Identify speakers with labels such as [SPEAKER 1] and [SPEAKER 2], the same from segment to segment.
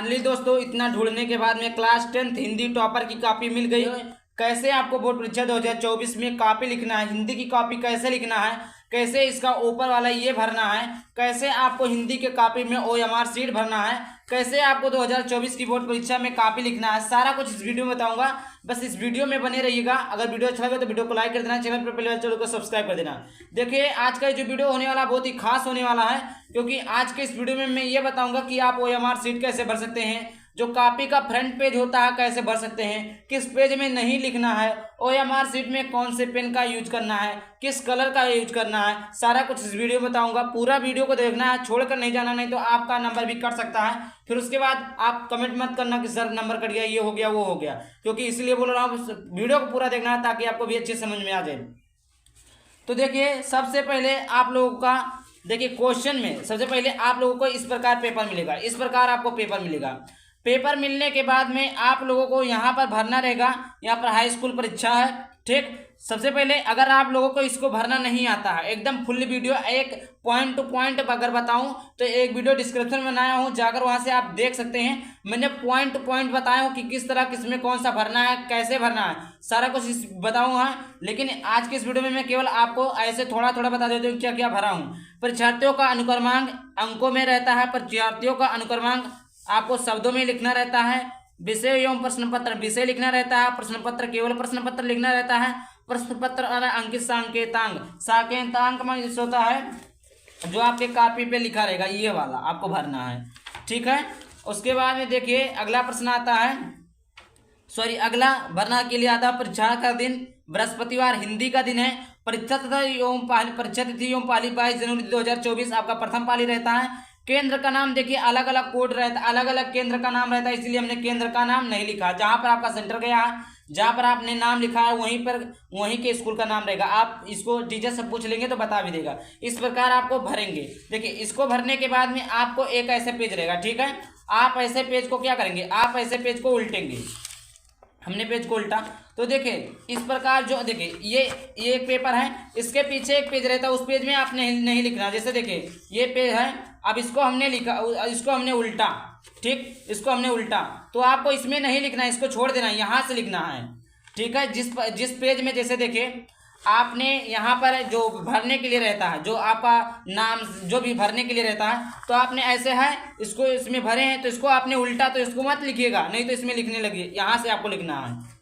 [SPEAKER 1] Finally दोस्तों इतना ढूंढने के बाद में क्लास 10th हिंदी टॉपर की कॉपी मिल गई। कैसे आपको बोर्ड परीक्षा 2024 में कॉपी लिखना है, हिंदी की कॉपी कैसे लिखना है, कैसे इसका ऊपर वाला ये भरना है, कैसे आपको हिंदी के कॉपी में OMR सीट भरना है, कैसे आपको 2024 की बोर्ड परीक्षा में कॉपी लिखना है, सारा कुछ इस वीडियो में बताऊंगा। बस इस वीडियो में बने रहिएगा। अगर वीडियो अच्छा लगे तो वीडियो को लाइक कर देना, चैनल पर पहले चैनल को सब्सक्राइब कर देना। देखिए आज का जो वीडियो होने वाला बहुत ही खास होने वाला है, क्योंकि आज के इस वीडियो में मैं ये बताऊंगा कि आप OMR सीट कैसे भर सकते हैं, जो कॉपी का फ्रंट पेज होता है कैसे भर सकते हैं, किस पेज में नहीं लिखना है, OMR सीट में कौन से पेन का यूज करना है, किस कलर का यूज करना है, सारा कुछ इस वीडियो में बताऊंगा। पूरा वीडियो को देखना है, छोड़कर नहीं जाना, नहीं तो आपका नंबर भी कट सकता है। फिर उसके बाद आप कमेंट मत करना कि सर नंबर कट गया, ये हो गया, वो हो गया, क्योंकि इसलिए बोल रहा हूँ वीडियो को पूरा देखना है ताकि आपको भी अच्छे समझ में आ जाए। तो देखिए सबसे पहले आप लोगों का देखिए क्वेश्चन में सबसे पहले आप लोगों को इस प्रकार पेपर मिलेगा, इस प्रकार आपको पेपर मिलेगा। पेपर मिलने के बाद में आप लोगों को यहाँ पर भरना रहेगा। यहाँ पर हाई स्कूल परीक्षा है, ठीक। सबसे पहले अगर आप लोगों को इसको भरना नहीं आता है, एकदम फुल वीडियो एक पॉइंट टू पॉइंट अगर बताऊं तो एक वीडियो डिस्क्रिप्शन में बनाया हूं, जाकर वहां से आप देख सकते हैं। मैंने पॉइंट टू पॉइंट बताया हूं कि किस तरह किसमें कौन सा भरना है, कैसे भरना है, सारा कुछ इस बताऊंगा। लेकिन आज के इस वीडियो में मैं केवल आपको ऐसे थोड़ा थोड़ा बता देता हूँ क्या क्या भरा हूँ। परीक्षार्थियों का अनुक्रमांक अंकों में रहता है, परीक्षार्थियों का अनुक्रमांक आपको शब्दों में लिखना रहता है, विषय एवं प्रश्न पत्र विषय लिखना रहता है, प्रश्न पत्र केवल प्रश्न पत्र लिखना रहता है, प्रश्न पत्र अंकित सांकेतांक सांकेतांक में जिस होता है जो आपके कॉपी पे लिखा रहेगा ये वाला आपको भरना है, ठीक है। उसके बाद में देखिए अगला प्रश्न आता है, अगला भरना के लिए आता है परीक्षा का दिन बृहस्पतिवार हिंदी का दिन है। परीक्षा तथा एवं परीक्षा तिथि एवं पाली 22 जनवरी 2024 आपका प्रथम पाली रहता है। केंद्र का नाम देखिए अलग अलग कोड रहता है, अलग अलग केंद्र का नाम रहता है, इसलिए हमने केंद्र का नाम नहीं लिखा। जहां पर आपका सेंटर गया है, जहां पर आपने नाम लिखा है वहीं के स्कूल का नाम रहेगा। आप इसको टीचर से पूछ लेंगे तो बता भी देगा। इस प्रकार आपको भरेंगे। देखिए इसको भरने के बाद में आपको एक ऐसे पेज रहेगा, ठीक है। आप ऐसे पेज को क्या करेंगे, आप ऐसे पेज को उल्टेंगे। हमने पेज को उल्टा तो देखिए इस प्रकार जो देखिए ये एक पेपर है, इसके पीछे एक पेज रहता है, उस पेज में आपने नहीं लिखना। जैसे देखिए ये पेज है, अब इसको हमने लिखा, इसको हमने उल्टा, ठीक, इसको हमने उल्टा तो आपको इसमें नहीं लिखना है, इसको छोड़ देना है, यहाँ से लिखना है, ठीक है। जिस पेज में जैसे देखिए आपने यहाँ पर जो भरने के लिए रहता है, जो आपका नाम जो भी भरने के लिए रहता है, तो आपने ऐसे है इसको इसमें भरे हैं तो इसको आपने उल्टा, तो इसको मत लिखिएगा, नहीं तो इसमें लिखने लगिए, यहाँ से आपको लिखना है।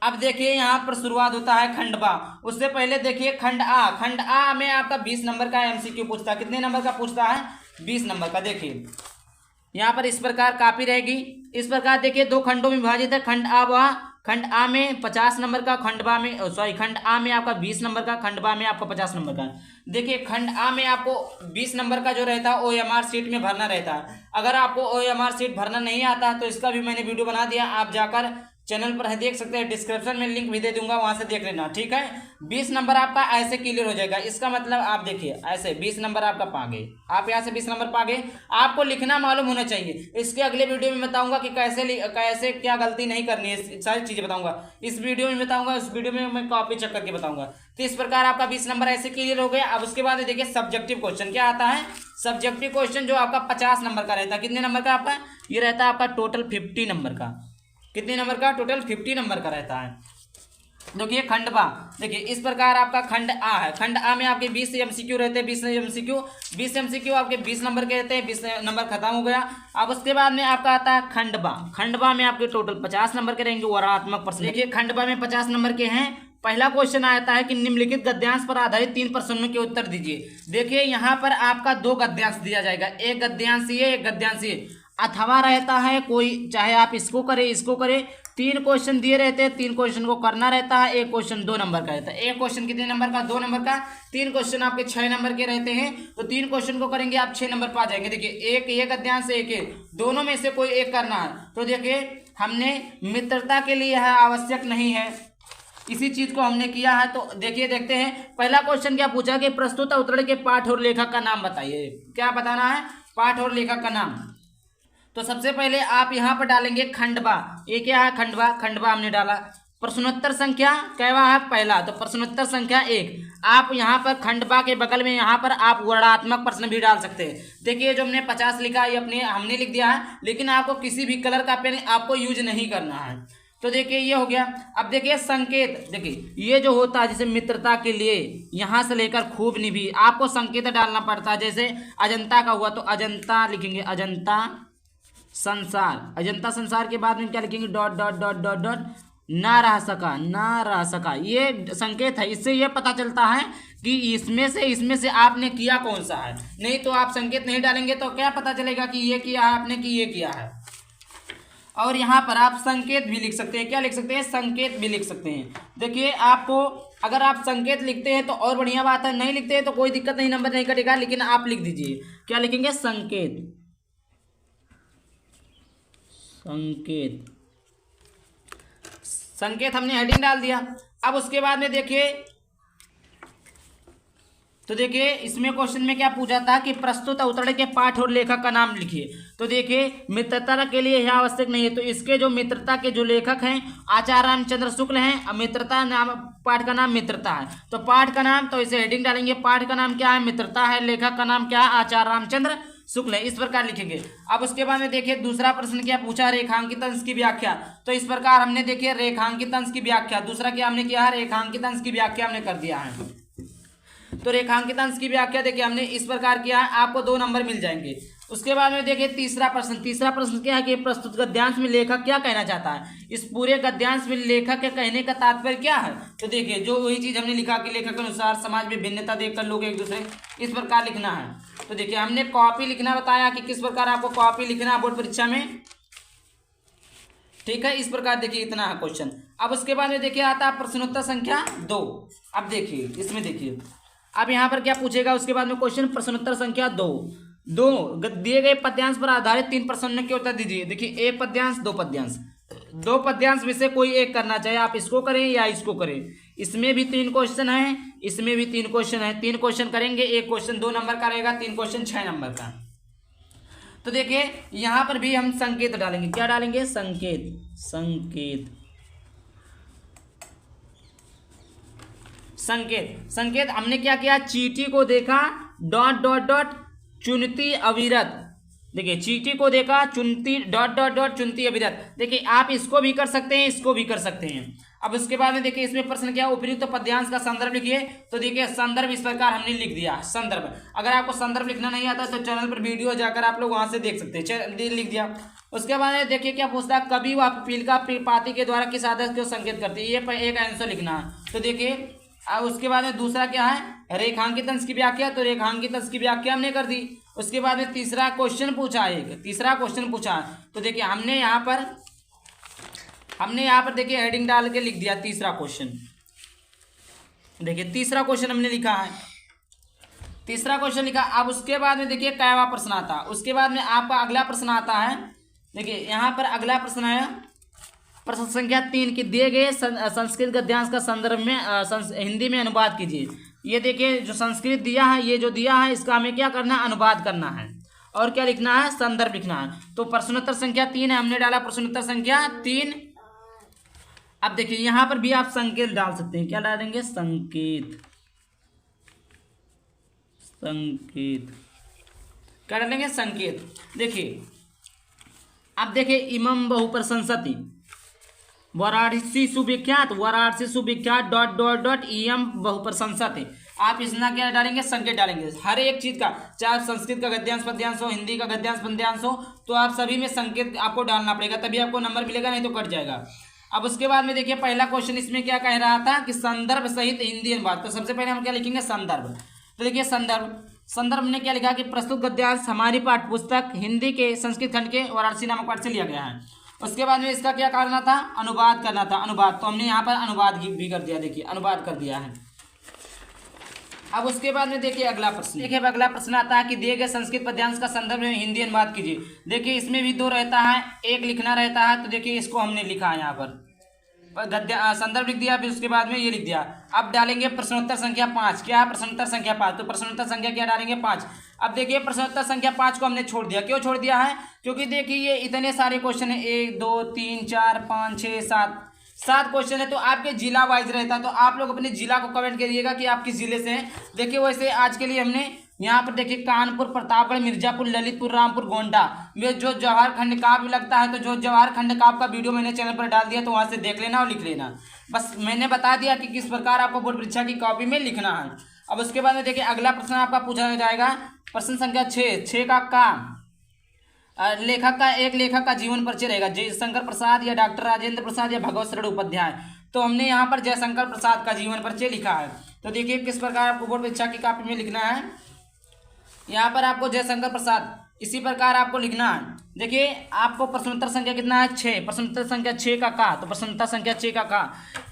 [SPEAKER 1] अब देखिए यहाँ पर शुरुआत होता है खंड बा। उससे पहले देखिए खंड आ में आपका 20 नंबर का MCQ पूछता है। कितने नंबर का पूछता है, 20 नंबर का। देखिए यहाँ पर इस प्रकार कॉपी रहेगी, इस प्रकार देखिए दो खंडों में विभाजित है। खंड आ में 50 नंबर का, खंड आ में आपका 20 नंबर का, खंड बा में आपका 50 नंबर का। देखिए खंड आ में आपको 20 नंबर का जो रहता है OMR सीट में भरना रहता है। अगर आपको OMR सीट भरना नहीं आता तो इसका भी मैंने वीडियो बना दिया, आप जाकर चैनल पर देख सकते हैं, डिस्क्रिप्शन में लिंक भी दे दूंगा, वहां से देख लेना, ठीक है। 20 नंबर आपका ऐसे क्लियर हो जाएगा। इसका मतलब आप देखिए ऐसे 20 नंबर आपका पा गए, आप यहाँ से 20 नंबर पा गए। आपको लिखना मालूम होना चाहिए। इसके अगले वीडियो में बताऊंगा कि कैसे क्या गलती नहीं करनी है, सारी चीजें बताऊंगा इस वीडियो में बताऊंगा। इस वीडियो में मैं कॉपी चेक करके बताऊंगा। तो इस प्रकार आपका 20 नंबर ऐसे क्लियर हो गया। अब उसके बाद देखिए सब्जेक्टिव क्वेश्चन क्या आता है। सब्जेक्टिव क्वेश्चन जो आपका 50 नंबर का रहता है। कितने नंबर का आपका ये रहता है, आपका टोटल 50 नंबर का। कितने नंबर का, टोटल 50 नंबर का रहता है। देखिए खंड बा, देखिए इस प्रकार आपका खंड आ है। खंड आ में आपके 20 MCQ रहते हैं, 20 MCQ आपके 20 नंबर के रहते हैं। 20 नंबर खत्म हो गया। अब उसके बाद में आपका आता है खंड बा में आपके टोटल 50 नंबर के रहेंगे वर्णनात्मक प्रश्न। देखिए खंड बा में 50 नंबर के हैं। पहला क्वेश्चन आता है कि निम्नलिखित गद्यांश पर आधारित 3 प्रश्नों के उत्तर दीजिए। देखिए यहाँ पर आपका 2 गद्यांश दिया जाएगा, एक गद्यांश ये, एक गद्यांश ये, अथवा रहता है कोई, चाहे आप इसको करें इसको करें। 3 क्वेश्चन दिए रहते हैं, 3 क्वेश्चन को करना रहता है। एक क्वेश्चन 2 नंबर का रहता है। एक क्वेश्चन कितने नंबर का, 2 नंबर का। 3 क्वेश्चन आपके 6 नंबर के रहते हैं, तो 3 क्वेश्चन को करेंगे आप 6 नंबर पा जाएंगे। देखिए एक ये गद्यांश से एक दोनों में से कोई एक करना है। तो देखिए हमने मित्रता के लिए है, आवश्यक नहीं है, इसी चीज को हमने किया है। तो देखिए देखते हैं पहला क्वेश्चन क्या पूछा कि प्रस्तुत अवतरण के पाठ और लेखक का नाम बताइए। क्या बताना है, पाठ और लेखक का नाम। तो सबसे पहले आप यहाँ पर डालेंगे खंडवा। ये क्या है, खंडवा, खंडवा हमने डाला। प्रश्नोत्तर संख्या कैवा है पहला, तो प्रश्नोत्तर संख्या 1। आप यहाँ पर खंडवा के बगल में यहाँ पर आप वर्णात्मक प्रश्न भी डाल सकते हैं। देखिए जो हमने 50 लिखा ये हमने लिख दिया है, लेकिन आपको किसी भी कलर का पेन आपको यूज नहीं करना है। तो देखिए ये हो गया। अब देखिए संकेत, देखिए ये जो होता है जैसे मित्रता के लिए यहाँ से लेकर खूब निभी आपको संकेत डालना पड़ता है। जैसे अजंता का हुआ तो अजंता लिखेंगे, अजंता संसार, अजंता संसार के बाद में क्या लिखेंगे, dot dot dot dot dot, ना रह सका, ना रह सका, ये संकेत है। इससे ये पता चलता है कि इसमें से आपने किया कौन सा है। नहीं तो आप संकेत नहीं डालेंगे तो क्या पता चलेगा कि ये किया है आपने कि ये किया है। और यहाँ पर आप संकेत भी लिख सकते हैं, क्या लिख सकते हैं, संकेत भी लिख सकते हैं। देखिए आपको अगर आप संकेत लिखते हैं तो और बढ़िया बात है, नहीं लिखते हैं तो कोई दिक्कत नहीं, नंबर नहीं कटेगा, लेकिन आप लिख दीजिए। क्या लिखेंगे, संकेत, संकेत, संकेत हमने हेडिंग डाल दिया। अब उसके बाद में देखिए, तो देखिए इसमें क्वेश्चन में क्या पूछा था कि प्रस्तुत अवतरण के पाठ और लेखक का नाम लिखिए। तो देखिए मित्रता के लिए यह आवश्यक नहीं है, तो इसके जो मित्रता के जो लेखक हैं आचार्य रामचंद्र शुक्ल हैं। मित्रता नाम, पाठ का नाम मित्रता है, तो पाठ का नाम, तो इसे हेडिंग डालेंगे, पाठ का नाम क्या है, मित्रता है, लेखक का नाम क्या है, आचार्य रामचंद्र शुक्ल है, इस प्रकार लिखेंगे। अब उसके बाद में देखिए दूसरा प्रश्न क्या पूछा, रेखांकित अंश की व्याख्या। तो इस प्रकार हमने देखिए रेखांकित अंश की व्याख्या, दूसरा क्या हमने किया है, रेखांकित अंश की व्याख्या हमने कर दिया है। तो रेखांकित अंश की व्याख्या देखिए हमने इस प्रकार किया है, आपको 2 नंबर मिल जाएंगे। उसके बाद में देखिए तीसरा प्रश्न क्या है कि प्रस्तुत गद्यांश में लेखक क्या कहना चाहता है। इस पूरे गद्यांश में लेखक के कहने का तात्पर्य क्या है। तो देखिए जो वही चीज हमने लिखा कि लेखक के अनुसार समाज में भिन्नता देखकर लोग एक दूसरे, इस प्रकार लिखना है। तो देखिए हमने कॉपी लिखना बताया कि किस प्रकार आपको कॉपी लिखना है बोर्ड परीक्षा में, ठीक है। इस प्रकार देखिए इतना है क्वेश्चन। अब उसके बाद में देखिए आता है प्रश्नोत्तर संख्या 2। अब देखिए इसमें देखिए अब यहाँ पर क्या पूछेगा, उसके बाद में क्वेश्चन प्रश्नोत्तर संख्या 2। दिए गए पद्यांश पर आधारित 3 प्रश्नों के उत्तर दीजिए। देखिए 1 पद्यांश 2 पद्यांश, 2 पद्यांश में से कोई एक करना चाहिए, आप इसको करें या इसको करें। इसमें भी 3 क्वेश्चन है, इसमें भी 3 क्वेश्चन है, 3 क्वेश्चन करेंगे, एक क्वेश्चन 2 नंबर का रहेगा, 3 क्वेश्चन 6 नंबर का। तो देखिए यहाँ पर भी हम संकेत डालेंगे, क्या डालेंगे, संकेत, संकेत, संकेत, संकेत। हमने क्या किया, चींटी को देखा, डॉट डॉट डॉट, चुनती अविरत। देखिए चींटी को देखा, चुनती डॉट डॉट डॉट, चुनती अविरत। देखिए आप इसको भी कर सकते हैं, इसको भी कर सकते हैं। अब उसके बाद में देखिए इसमें प्रश्न क्या, उपयुक्त पद्यांश का संदर्भ लिखिए। तो देखिए संदर्भ इस प्रकार हमने लिख दिया, संदर्भ। अगर आपको संदर्भ लिखना नहीं आता तो चैनल पर वीडियो जाकर आप लोग वहां से देख सकते हैं, लिख दिया। उसके बाद में देखिए क्या पूछता है, कवि व पीलिका पाती के द्वारा किस आदर्श को संकेत करती है, ये एक आंसर लिखना है। तो देखिए अब उसके बाद में दूसरा क्या है, रेखांकित अंश की व्याख्या। तो रेखांकित अंश की व्याख्या हमने कर दी। उसके बाद में तीसरा क्वेश्चन पूछा, तीसरा क्वेश्चन पूछा। तो देखिए हमने यहाँ पर देखिए हेडिंग डाल के लिख दिया तीसरा क्वेश्चन। देखिए तीसरा क्वेश्चन हमने लिखा है, तीसरा क्वेश्चन लिखा। अब उसके बाद में देखिए कैवा प्रश्न आता है। उसके बाद में आपका अगला प्रश्न आता है। देखिए यहाँ पर अगला प्रश्न है प्रश्न संख्या 3 की दिए गए संस्कृत गद्यांश का संदर्भ में हिंदी में अनुवाद कीजिए। ये देखिए जो संस्कृत दिया है, ये जो दिया है इसका हमें क्या करना है, अनुवाद करना है। और क्या लिखना है, संदर्भ लिखना है। तो प्रश्नोत्तर संख्या 3 है, हमने डाला प्रश्नोत्तर संख्या 3। अब देखिए यहाँ पर भी आप संकेत डाल सकते हैं, क्या डालेंगे, संकेत, संकेत, क्या डालेंगे, संकेत। देखिए अब देखिए इमं बहुप्रशंसति वाराणसी सुविख्यात, वाराणसी सुविख्यात डॉट डॉट डॉट इयम बहुप्रशंसति। आप इसना क्या डालेंगे, संकेत डालेंगे। हर एक चीज का, चाहे संस्कृत का गद्यांश पद्यांश हो, हिंदी का गद्यांश पद्यांश हो, तो आप सभी में संकेत आपको डालना पड़ेगा, तभी आपको नंबर मिलेगा, नहीं तो कट जाएगा। अब उसके बाद में देखिए पहला क्वेश्चन इसमें क्या कह रहा था कि संदर्भ सहित हिंदी अनुवाद। तो सबसे पहले हम क्या लिखेंगे, संदर्भ। तो देखिए संदर्भ ने क्या लिखा कि प्रस्तुत गद्यांश हमारी पाठ्यपुस्तक हिंदी के संस्कृत खंड के वाराणसी नामक पाठ से लिया गया है। उसके बाद में इसका क्या करना था, अनुवाद करना था, अनुवाद। तो हमने यहाँ पर अनुवाद भी कर दिया, देखिए अनुवाद कर दिया है। अब उसके बाद में देखिए अगला प्रश्न, देखिए अगला प्रश्न आता है कि दिए गए संस्कृत पद्यांश का संदर्भ में हिंदी अनुवाद कीजिए। देखिए इसमें भी 2 रहता है, एक लिखना रहता है। तो देखिए इसको हमने लिखा है यहाँ पर संदर्भ लिख दिया, फिर उसके बाद में ये लिख दिया। अब डालेंगे प्रश्नोत्तर संख्या 5। क्या है, प्रश्नोत्तर संख्या 5। तो प्रश्नोत्तर संख्या क्या डालेंगे, 5। अब देखिए प्रश्नोत्तर संख्या 5 को हमने छोड़ दिया। क्यों छोड़ दिया है, क्योंकि देखिए ये इतने सारे क्वेश्चन है, 1 2 3 4 5 6 7 क्वेश्चन है, तो आपके जिला वाइज रहता है, तो आप लोग अपने जिला को कमेंट करिएगा कि आप किस जिले से हैं। देखिए वैसे आज के लिए हमने यहाँ पर देखिए कानपुर, प्रतापगढ़, मिर्जापुर, ललितपुर, रामपुर, गोंडा में जो जवाहर खंड काव्य लगता है, तो जो जवाहर खंड काव्य का वीडियो मैंने चैनल पर डाल दिया, तो वहाँ से देख लेना और लिख लेना। बस मैंने बता दिया कि किस प्रकार आपको बोर्ड परीक्षा की कॉपी में लिखना है। अब उसके बाद में देखिए अगला प्रश्न आपका पूछा जाएगा, प्रश्न संख्या 6 का लेखक का, एक लेखक का जीवन परिचय रहेगा, जयशंकर प्रसाद या डॉक्टर राजेंद्र प्रसाद या भगवत शरण उपाध्याय। तो हमने यहाँ पर जयशंकर प्रसाद का जीवन परिचय लिखा है। तो देखिए किस प्रकार आपको बोर्ड परीक्षा की कॉपी में लिखना है। यहाँ पर आपको जयशंकर प्रसाद इसी प्रकार आपको लिखना है। देखिए आपको प्रश्नोत्तर संख्या कितना है, 6, प्रश्नोत्तर संख्या 6 का, तो प्रश्नोत्तर संख्या 6 का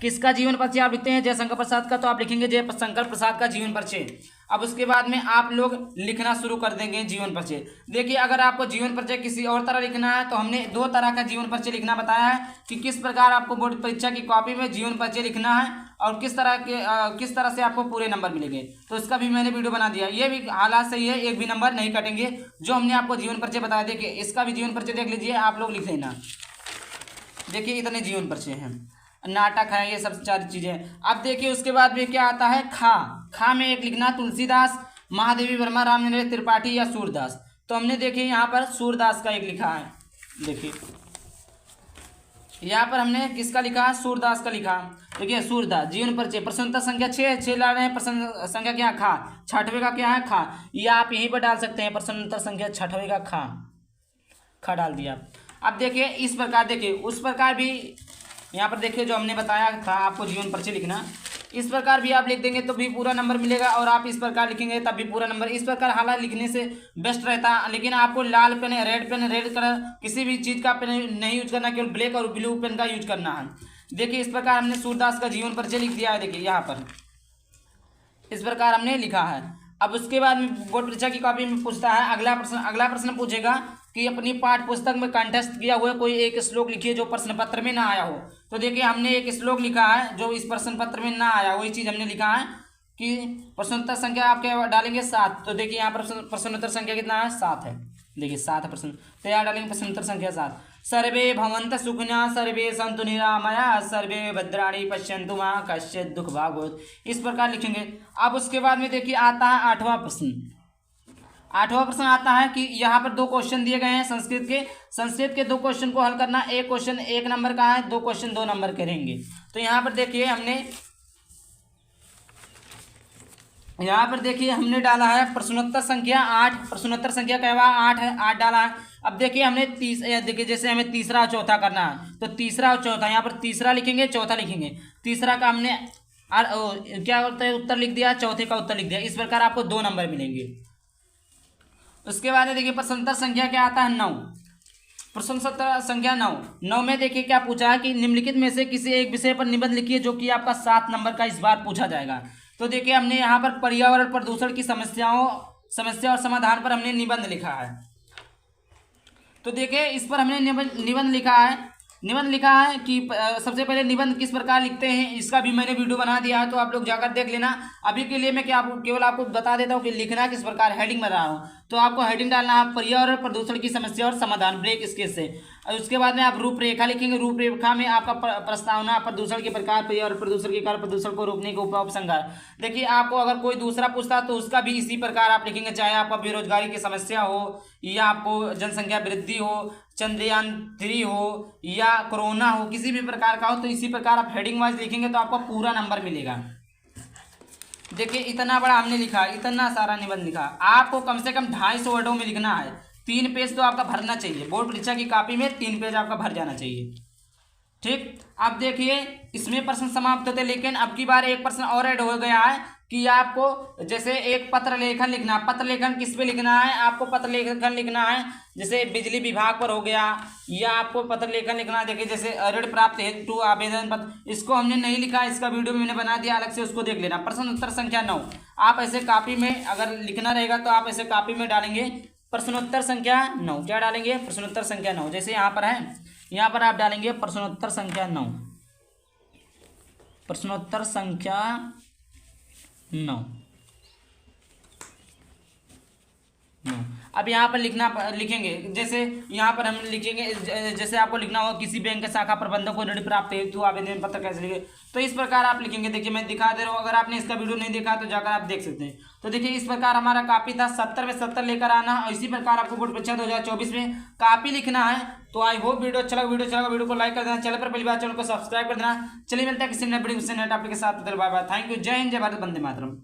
[SPEAKER 1] किसका जीवन परिचय आप लिखते हैं, जयशंकर प्रसाद का, तो आप लिखेंगे जयशंकर प्रसाद का जीवन परिचय। अब उसके बाद में आप लोग लिखना शुरू कर देंगे जीवन परिचय। देखिए अगर आपको जीवन परिचय किसी और तरह लिखना है, तो हमने 2 तरह का जीवन परिचय लिखना बताया है कि किस प्रकार आपको बोर्ड परीक्षा की कॉपी में जीवन परिचय लिखना है और किस तरह से आपको पूरे नंबर मिलेंगे। तो इसका भी मैंने वीडियो बना दिया, ये भी हालात सही है, एक भी नंबर नहीं कटेंगे जो हमने आपको जीवन परिचय बताया। देखिए इसका भी जीवन परिचय देख लीजिए, आप लोग लिख लेना। देखिए इतने जीवन परिचय हैं, नाटक है, ये सब सारी चीज़ें। अब देखिए उसके बाद भी क्या आता है, खा में एक लिखना तुलसीदास, महादेवी वर्मा, रामचंद्र त्रिपाठी या सूरदास। तो हमने देखिए यहाँ पर सूरदास का एक लिखा है। देखिए यहाँ पर हमने किसका लिखा है, सूरदास का लिखा। देखिए सूरदास जीवन परिचय, प्रश्नोत्तर संख्या 6 ला रहे हैं, प्रश्न संख्या क्या, खा, 6वें का क्या है, खा। या आप यहीं पर डाल सकते हैं, प्रश्नोत्तर संख्या 6वें का खा डाल दिया। अब देखिए इस प्रकार, देखिए उस प्रकार भी यहाँ पर देखिए जो हमने बताया था आपको जीवन परिचय लिखना, इस प्रकार भी आप लिख देंगे तो भी पूरा नंबर मिलेगा, और आप इस प्रकार लिखेंगे तब भी पूरा नंबर। इस प्रकार हालांकि लिखने से बेस्ट रहता है, लेकिन आपको लाल पेन, रेड कलर किसी भी चीज़ का पेन नहीं यूज करना, केवल ब्लैक और ब्लू पेन का यूज करना है। देखिए इस प्रकार हमने सूरदास का जीवन परिचय लिख दिया है। देखिए यहाँ पर इस प्रकार हमने लिखा है। अब उसके बाद में बोर्ड परीक्षा की कॉपी में पूछता है अगला प्रश्न पूछेगा कि अपनी पाठ्य पुस्तक में कंटेस्ट किया हुआ कोई एक श्लोक लिखिए जो प्रश्न पत्र में ना आया हो। तो देखिए हमने एक श्लोक लिखा है जो इस प्रश्न पत्र में ना आया, वही चीज़ हमने लिखा है कि प्रश्नोत्तर संख्या आप क्या डालेंगे, 7। तो देखिए यहाँ पर प्रश्नोत्तर संख्या कितना है, 7 है। देखिए 7 प्रश्न, तो यहाँ डालेंगे प्रश्नोत्तर संख्या 7। सर्वे भवन्तः सुखिनः, सर्वे सन्तु निरामयाः, सर्वे भद्राणि पश्यन्तु मा कश्चित् दुःख भाग् भवेत्। इस प्रकार लिखेंगे। अब उसके बाद में देखिए आता है 8वां प्रश्न। 8वां प्रश्न आता है कि यहाँ पर 2 क्वेश्चन दिए गए हैं संस्कृत के 2 क्वेश्चन को हल करना। एक क्वेश्चन 1 नंबर का है, 2 क्वेश्चन 2 नंबर के रहेंगे। तो यहाँ पर देखिए हमने डाला है प्रश्नोत्तर संख्या 8, प्रश्नोत्तर संख्या कहवा 8 है, 8 डाला है। अब देखिए हमने देखिए जैसे हमें तीसरा और चौथा करना है, तो तीसरा और चौथा, यहाँ पर तीसरा लिखेंगे, चौथा लिखेंगे। तीसरा का हमने क्या होता है, उत्तर लिख दिया, चौथे का उत्तर लिख दिया। इस प्रकार आपको 2 नंबर मिलेंगे। उसके बाद देखिए प्रश्नोत्तर संख्या क्या आता है, 9। प्रश्नोत्तर संख्या 9 में देखिए क्या पूछा है कि निम्नलिखित में से किसी एक विषय पर निबंध लिखिए जो कि आपका 7 नंबर का इस बार पूछा जाएगा। तो देखिए हमने यहाँ पर पर्यावरण प्रदूषण की समस्या और समाधान पर हमने निबंध लिखा है। तो देखिए इस पर हमने निबंध लिखा है कि सबसे पहले निबंध किस प्रकार लिखते हैं, इसका भी मैंने वीडियो बना दिया है, तो आप लोग जाकर देख लेना। अभी के लिए मैं केवल आपको बता देता हूँ कि लिखना किस प्रकार, हेडिंग बता रहा हूँ। तो आपको हेडिंग डालना है पर्यावरण प्रदूषण की समस्या और समाधान, ब्रेक स्केच से। और उसके बाद में आप रूपरेखा लिखेंगे। रूपरेखा में आपका प्रस्तावना, प्रदूषण के प्रकार, पर्यावरण प्रदूषण के कारण, प्रदूषण को रोकने के उपाय, उपसंहार। देखिए आपको अगर कोई दूसरा पूछता तो उसका भी इसी प्रकार आप लिखेंगे, चाहे आपका बेरोजगारी की समस्या हो, या आपको जनसंख्या वृद्धि हो, चंद्रयान 3 हो, या कोरोना हो, किसी भी प्रकार का हो, तो इसी प्रकार आप हेडिंग वाइज लिखेंगे तो आपको पूरा नंबर मिलेगा। देखिए इतना बड़ा हमने लिखा, इतना सारा निबंध लिखा। आपको कम से कम 250 वर्डों में लिखना है। 3 पेज तो आपका भरना चाहिए, बोर्ड परीक्षा की कॉपी में 3 पेज आपका भर जाना चाहिए। ठीक, अब देखिए इसमें प्रश्न समाप्त होते, लेकिन अब की बार एक प्रश्न और ऐड हो गया है कि आपको जैसे एक पत्र लेखन लिखना। पत्र लेखन किस पे लिखना है, आपको पत्र लेखन लिखना है जैसे बिजली विभाग पर हो गया, या आपको पत्र लेखन लिखना देखिए जैसे ऋण प्राप्त हेतु आवेदन पत्र। इसको हमने नहीं लिखा, इसका वीडियो मैंने बना दिया अलग से, उसको देख लेना। प्रश्न उत्तर संख्या 9 आप ऐसे कॉपी में अगर लिखना रहेगा तो आप ऐसे कॉपी में डालेंगे प्रश्नोत्तर संख्या 9। क्या डालेंगे, प्रश्नोत्तर संख्या 9। जैसे यहाँ पर है, यहाँ पर आप डालेंगे प्रश्नोत्तर संख्या 9, प्रश्नोत्तर संख्या 9। अब यहाँ पर लिखेंगे, जैसे यहाँ पर हम लिखेंगे, जैसे आपको लिखना होगा किसी बैंक के शाखा प्रबंधक को ऋण प्राप्त हेतु आवेदन पत्र कैसे लिखे, तो इस प्रकार आप लिखेंगे। देखिए मैं दिखा दे रहा हूँ, अगर आपने इसका वीडियो नहीं देखा तो जाकर आप देख सकते हैं। तो देखिए इस प्रकार हमारा कॉपी था 70 में 70 लेकर आना, और इसी प्रकार आपको बोर्ड परीक्षा 2024 में कॉपी लिखना है। तो आई होप वीडियो अच्छा लगा, वीडियो को लाइक कर देना, चैनल पर पहली बार चैनल को सब्सक्राइब कर देना। चलिए मिलता है किसी नए वीडियो से नए टॉपिक के साथ। बाय बाय, थैंक यू, जय हिंद, जय भारत, वंदे मातरम।